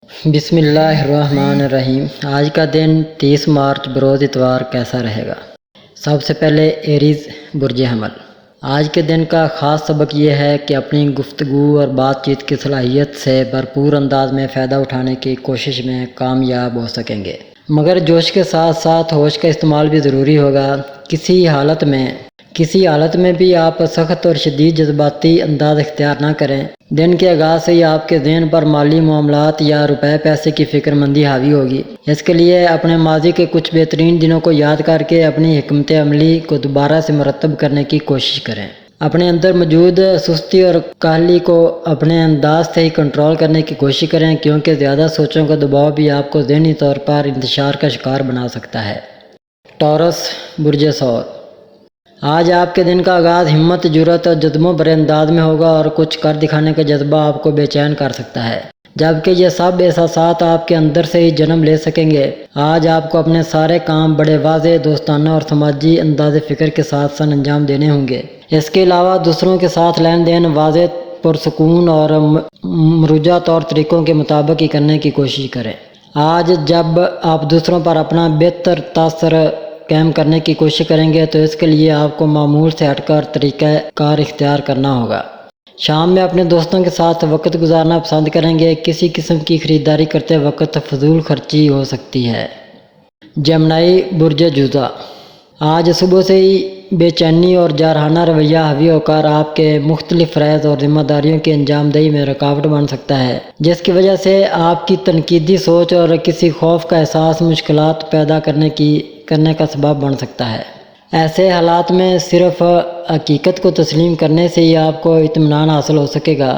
بسم اللہ الرحمن الرحیم۔ آج کا دن 30 مارچ بروز اتوار کیسا رہے گا؟ سب سے پہلے ایریز برج حمل۔ آج کے دن کا خاص سبق یہ ہے کہ اپنی گفتگو اور بات چیت کی صلاحیت سے بھرپور انداز میں فائدہ اٹھانے کی کوشش میں کامیاب ہو سکیں گے، مگر جوش کے ساتھ ساتھ ہوش کا استعمال بھی ضروری ہوگا۔ کسی حالت میں بھی آپ سخت اور شدید جذباتی انداز اختیار نہ کریں۔ دن کے آغاز سے ہی آپ کے ذہن پر مالی معاملات یا روپے پیسے کی فکر مندی حاوی ہوگی۔ اس کے لیے اپنے ماضی کے کچھ بہترین دنوں کو یاد کر کے اپنی حکمت عملی کو دوبارہ سے مرتب کرنے کی کوشش کریں۔ اپنے اندر موجود سستی اور کاہلی کو اپنے انداز سے ہی کنٹرول کرنے کی کوشش کریں، کیونکہ زیادہ سوچوں کا دباؤ بھی آپ کو ذہنی طور پر انتشار کا شکار بنا سکتا ہے۔ ٹورس برج ثور۔ آج آپ کے دن کا آغاز ہمت، جرأت اور جذبوں بھرے انداز میں ہوگا اور کچھ کر دکھانے کا جذبہ آپ کو بے چین کر سکتا ہے، جبکہ یہ سب احساسات آپ کے اندر سے ہی جنم لے سکیں گے۔ آج آپ کو اپنے سارے کام بڑے واضح، دوستانہ اور سماجی انداز فکر کے ساتھ انجام دینے ہوں گے۔ اس کے علاوہ دوسروں کے ساتھ لین دین واضح، پرسکون اور مروجہ طور طریقوں کے مطابق ہی کرنے کی کوشش کریں۔ آج جب آپ دوسروں پر اپنا بہتر تاثر قائم کرنے کی کوشش کریں گے تو اس کے لیے آپ کو معمول سے ہٹ کر طریقہ کار اختیار کرنا ہوگا۔ شام میں اپنے دوستوں کے ساتھ وقت گزارنا پسند کریں گے۔ کسی قسم کی خریداری کرتے وقت فضول خرچی ہو سکتی ہے۔ جمنائی برج جوزا۔ آج صبح سے ہی بے چینی اور جارحانہ رویہ حاوی ہو کر آپ کے مختلف فرائض اور ذمہ داریوں کی انجام دہی میں رکاوٹ بن سکتا ہے، جس کی وجہ سے آپ کی تنقیدی سوچ اور کسی خوف کا احساس مشکلات پیدا کرنے کا سبب بن سکتا ہے۔ ایسے حالات میں صرف حقیقت کو تسلیم کرنے سے ہی آپ کو اطمینان حاصل ہو سکے گا۔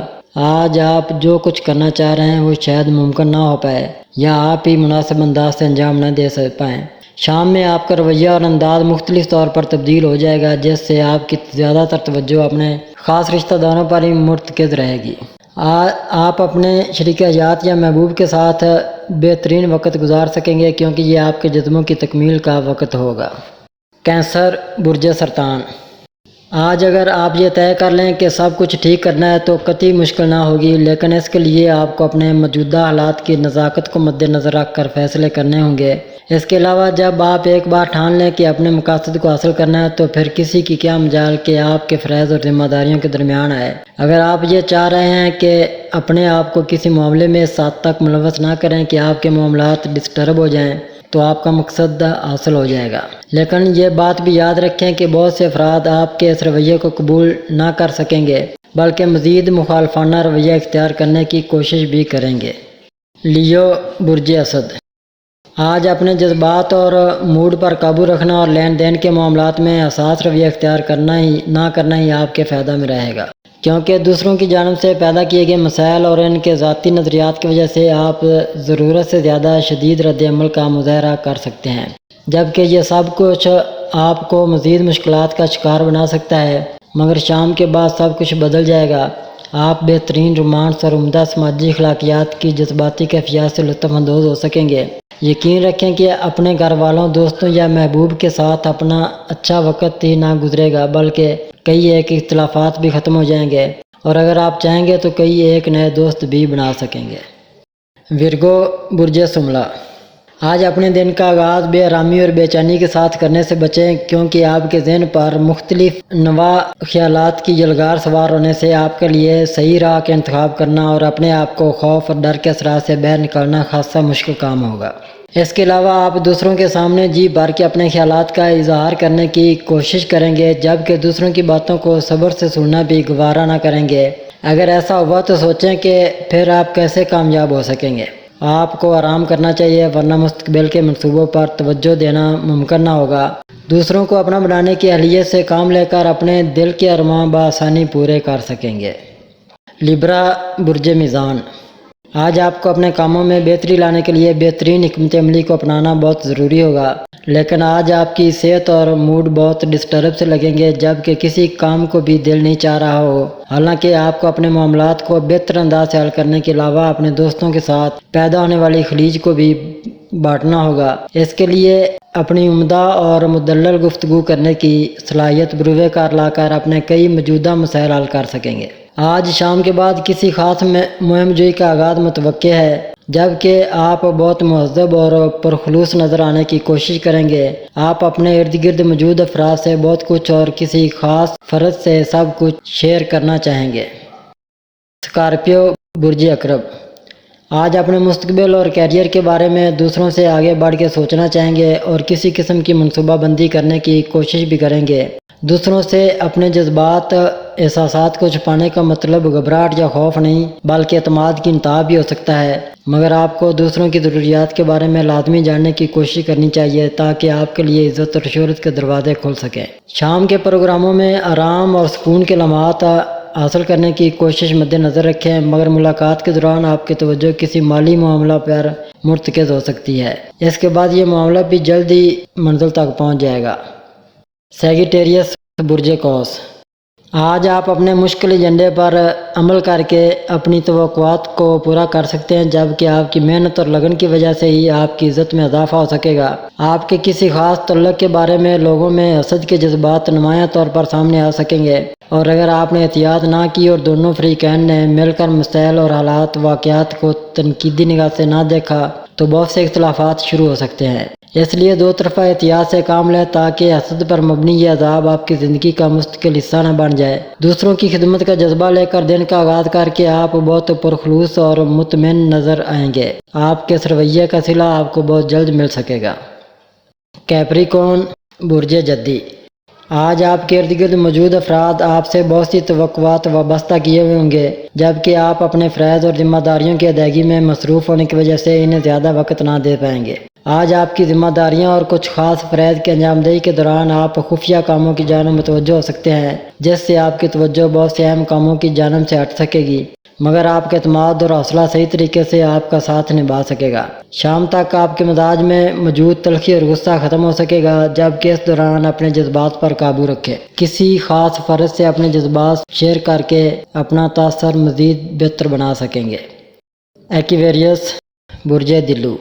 آج آپ جو کچھ کرنا چاہ رہے ہیں وہ شاید ممکن نہ ہو پائے یا آپ ہی مناسب انداز سے انجام نہ دے پائیں۔ شام میں آپ کا رویہ اور انداز مختلف طور پر تبدیل ہو جائے گا، جس سے آپ کی زیادہ تر توجہ اپنے خاص رشتہ داروں پر ہی مرتکز رہے گی۔ آپ اپنے شریک حیات یا محبوب کے ساتھ بہترین وقت گزار سکیں گے، کیونکہ یہ آپ کے جذبوں کی تکمیل کا وقت ہوگا۔ کینسر برج سرطان۔ آج اگر آپ یہ طے کر لیں کہ سب کچھ ٹھیک کرنا ہے تو قطعی مشکل نہ ہوگی، لیکن اس کے لیے آپ کو اپنے موجودہ حالات کی نزاکت کو مد نظر رکھ کر فیصلے کرنے ہوں گے۔ اس کے علاوہ جب آپ ایک بار ٹھان لیں کہ اپنے مقاصد کو حاصل کرنا ہے تو پھر کسی کی کیا مجال کہ آپ کے فرائض اور ذمہ داریوں کے درمیان آئے۔ اگر آپ یہ چاہ رہے ہیں کہ اپنے آپ کو کسی معاملے میں اس حد تک ملوث نہ کریں کہ آپ کے معاملات ڈسٹرب ہو جائیں تو آپ کا مقصد حاصل ہو جائے گا، لیکن یہ بات بھی یاد رکھیں کہ بہت سے افراد آپ کے اس رویے کو قبول نہ کر سکیں گے، بلکہ مزید مخالفانہ رویہ اختیار کرنے کی کوشش بھی کریں گے۔ لیو برج اسد۔ آج اپنے جذبات اور موڈ پر قابو رکھنا اور لین دین کے معاملات میں حساس رویہ اختیار نہ کرنا ہی آپ کے فائدہ میں رہے گا، کیونکہ دوسروں کی جانب سے پیدا کیے گئے مسائل اور ان کے ذاتی نظریات کی وجہ سے آپ ضرورت سے زیادہ شدید رد عمل کا مظاہرہ کر سکتے ہیں، جبکہ یہ سب کچھ آپ کو مزید مشکلات کا شکار بنا سکتا ہے۔ مگر شام کے بعد سب کچھ بدل جائے گا۔ آپ بہترین رومانس اور عمدہ سماجی اخلاقیات کی جذباتی کیفیات سے لطف اندوز ہو سکیں گے۔ یقین رکھیں کہ اپنے گھر والوں، دوستوں یا محبوب کے ساتھ اپنا اچھا وقت ہی نہ گزرے گا، بلکہ کئی ایک اختلافات بھی ختم ہو جائیں گے، اور اگر آپ چاہیں گے تو کئی ایک نئے دوست بھی بنا سکیں گے۔ ورگو برج شملہ۔ آج اپنے دن کا آغاز بے آرامی اور بے چینی کے ساتھ کرنے سے بچیں، کیونکہ آپ کے ذہن پر مختلف نواں خیالات کی یلغار سوار ہونے سے آپ کے لیے صحیح راہ کا انتخاب کرنا اور اپنے آپ کو خوف اور ڈر کے اثرات سے باہر نکالنا خاصا مشکل کام ہوگا۔ اس کے علاوہ آپ دوسروں کے سامنے جی بھر کے اپنے خیالات کا اظہار کرنے کی کوشش کریں گے، جبکہ دوسروں کی باتوں کو صبر سے سننا بھی گوارا نہ کریں گے۔ اگر ایسا ہوا تو سوچیں کہ پھر آپ کیسے کامیاب ہو سکیں گے۔ آپ کو آرام کرنا چاہیے، ورنہ مستقبل کے منصوبوں پر توجہ دینا ممکن نہ ہوگا۔ دوسروں کو اپنا بنانے کی اہلیت سے کام لے کر اپنے دل کے ارمان بآسانی پورے کر سکیں گے۔ لیبرا برج میزان۔ آج آپ کو اپنے کاموں میں بہتری لانے کے لیے بہترین حکمت عملی کو اپنانا بہت ضروری ہوگا، لیکن آج آپ کی صحت اور موڈ بہت ڈسٹرب سے لگیں گے، جبکہ کسی کام کو بھی دل نہیں چاہ رہا ہو۔ حالانکہ آپ کو اپنے معاملات کو بہتر انداز سے حل کرنے کے علاوہ اپنے دوستوں کے ساتھ پیدا ہونے والی خلیج کو بھی بانٹنا ہوگا۔ اس کے لیے اپنی عمدہ اور مدلل گفتگو کرنے کی صلاحیت بروئے کار لا کر اپنے کئی موجودہ مسائل حل کر سکیں گے۔ آج شام کے بعد کسی خاص مہم جوئی کا آغاز متوقع ہے۔ جبکہ آپ بہت مہذب اور پرخلوص نظر آنے کی کوشش کریں گے۔ آپ اپنے ارد گرد موجود افراد سے بہت کچھ اور کسی خاص فرد سے سب کچھ شیئر کرنا چاہیں گے۔ اسکارپیو برج اقرب، آج اپنے مستقبل اور کیریئر کے بارے میں دوسروں سے آگے بڑھ کے سوچنا چاہیں گے اور کسی قسم کی منصوبہ بندی کرنے کی کوشش بھی کریں گے۔ دوسروں سے اپنے جذبات احساسات کو چھپانے کا مطلب گھبراہٹ یا خوف نہیں بلکہ اعتماد کی انتہا بھی ہو سکتا ہے، مگر آپ کو دوسروں کی ضروریات کے بارے میں لازمی جاننے کی کوشش کرنی چاہیے تاکہ آپ کے لیے عزت اور شہرت کے دروازے کھل سکیں۔ شام کے پروگراموں میں آرام اور سکون کے لمحات حاصل کرنے کی کوشش مد نظر رکھیں، مگر ملاقات کے دوران آپ کی توجہ کسی مالی معاملہ پر مرتکز ہو سکتی ہے۔ اس کے بعد یہ معاملہ بھی جلد ہی منزل تک پہنچ جائے گا۔ سیگیٹیریس برج قوس، آج آپ اپنے مشکل ایجنڈے پر عمل کر کے اپنی توقعات کو پورا کر سکتے ہیں، جبکہ آپ کی محنت اور لگن کی وجہ سے ہی آپ کی عزت میں اضافہ ہو سکے گا۔ آپ کے کسی خاص تعلق کے بارے میں لوگوں میں حسد کے جذبات نمایاں طور پر سامنے آ سکیں گے، اور اگر آپ نے احتیاط نہ کی اور دونوں فریقین نے مل کر مسائل اور حالات واقعات کو تنقیدی نگاہ سے نہ دیکھا تو بہت سے اختلافات شروع ہو سکتے ہیں۔ اس لیے دو طرفہ احتیاط سے کام لیں تاکہ حسد پر مبنی یہ عذاب آپ کی زندگی کا مستقل حصہ نہ بن جائے۔ دوسروں کی خدمت کا جذبہ لے کر دن کا آغاز کر کے آپ بہت پرخلوص اور مطمئن نظر آئیں گے۔ آپ کے اس رویے کا صلہ آپ کو بہت جلد مل سکے گا۔ کیپریکون برج جدی، آج آپ کے ارد گرد موجود افراد آپ سے بہت سی توقعات وابستہ کیے ہوئے ہوں گے، جبکہ آپ اپنے فرائض اور ذمہ داریوں کی ادائیگی میں مصروف ہونے کی وجہ سے انہیں زیادہ وقت نہ دے پائیں گے۔ آج آپ کی ذمہ داریاں اور کچھ خاص فرائض کی انجام دہی کے دوران آپ خفیہ کاموں کی جانب متوجہ ہو سکتے ہیں، جس سے آپ کی توجہ بہت سے اہم کاموں کی جانب سے ہٹ سکے گی، مگر آپ کا اعتماد اور حوصلہ صحیح طریقے سے آپ کا ساتھ نبھا سکے گا۔ شام تک آپ کے مزاج میں موجود تلخی اور غصہ ختم ہو سکے گا، جبکہ اس دوران اپنے جذبات پر قابو رکھیں۔ کسی خاص فرد سے اپنے جذبات شیئر کر کے اپنا تاثر مزید بہتر بنا سکیں گے۔ ایکویریس برج دلو،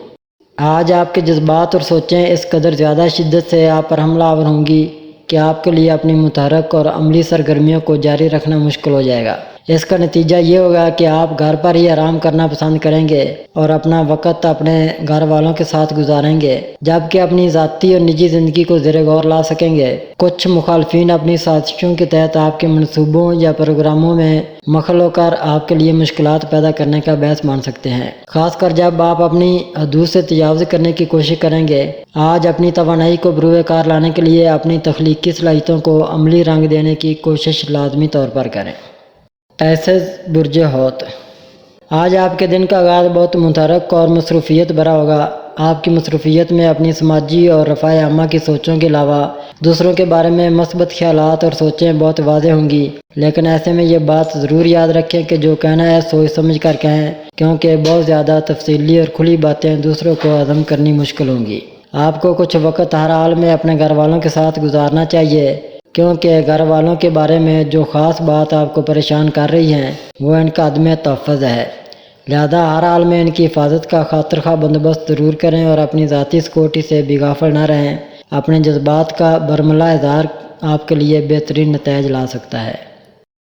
آج آپ کے جذبات اور سوچیں اس قدر زیادہ شدت سے آپ پر حملہ آور ہوں گی کہ آپ کے لیے اپنی متحرک اور عملی سرگرمیوں کو جاری رکھنا مشکل ہو جائے گا۔ اس کا نتیجہ یہ ہوگا کہ آپ گھر پر ہی آرام کرنا پسند کریں گے اور اپنا وقت اپنے گھر والوں کے ساتھ گزاریں گے، جبکہ اپنی ذاتی اور نجی زندگی کو زیر غور لا سکیں گے۔ کچھ مخالفین اپنی سازشوں کے تحت آپ کے منصوبوں یا پروگراموں میں مخل ہو کر آپ کے لیے مشکلات پیدا کرنے کا باعث بن سکتے ہیں، خاص کر جب آپ اپنی حدود سے تجاوز کرنے کی کوشش کریں گے۔ آج اپنی توانائی کو بروئے کار لانے کے لیے اپنی تخلیقی صلاحیتوں کو عملی رنگ دینے کی کوشش لازمی طور پر کریں۔ ایسز برج حوت، آج آپ کے دن کا آغاز بہت متحرک اور مصروفیت بھرا ہوگا۔ آپ کی مصروفیت میں اپنی سماجی اور رفاہ عامہ کی سوچوں کے علاوہ دوسروں کے بارے میں مثبت خیالات اور سوچیں بہت واضح ہوں گی، لیکن ایسے میں یہ بات ضرور یاد رکھیں کہ جو کہنا ہے سوچ سمجھ کر کہیں، کیونکہ بہت زیادہ تفصیلی اور کھلی باتیں دوسروں کو ہضم کرنی مشکل ہوں گی۔ آپ کو کچھ وقت ہر حال میں اپنے گھر والوں کے ساتھ گزارنا چاہیے، کیونکہ گھر والوں کے بارے میں جو خاص بات آپ کو پریشان کر رہی ہے وہ ان کا عدم تحفظ ہے، لہذا ہر حال میں ان کی حفاظت کا خاطر خواہ بندوبست ضرور کریں اور اپنی ذاتی سیکورٹی سے بھی غافل نہ رہیں۔ اپنے جذبات کا برملا اظہار آپ کے لیے بہترین نتائج لا سکتا ہے۔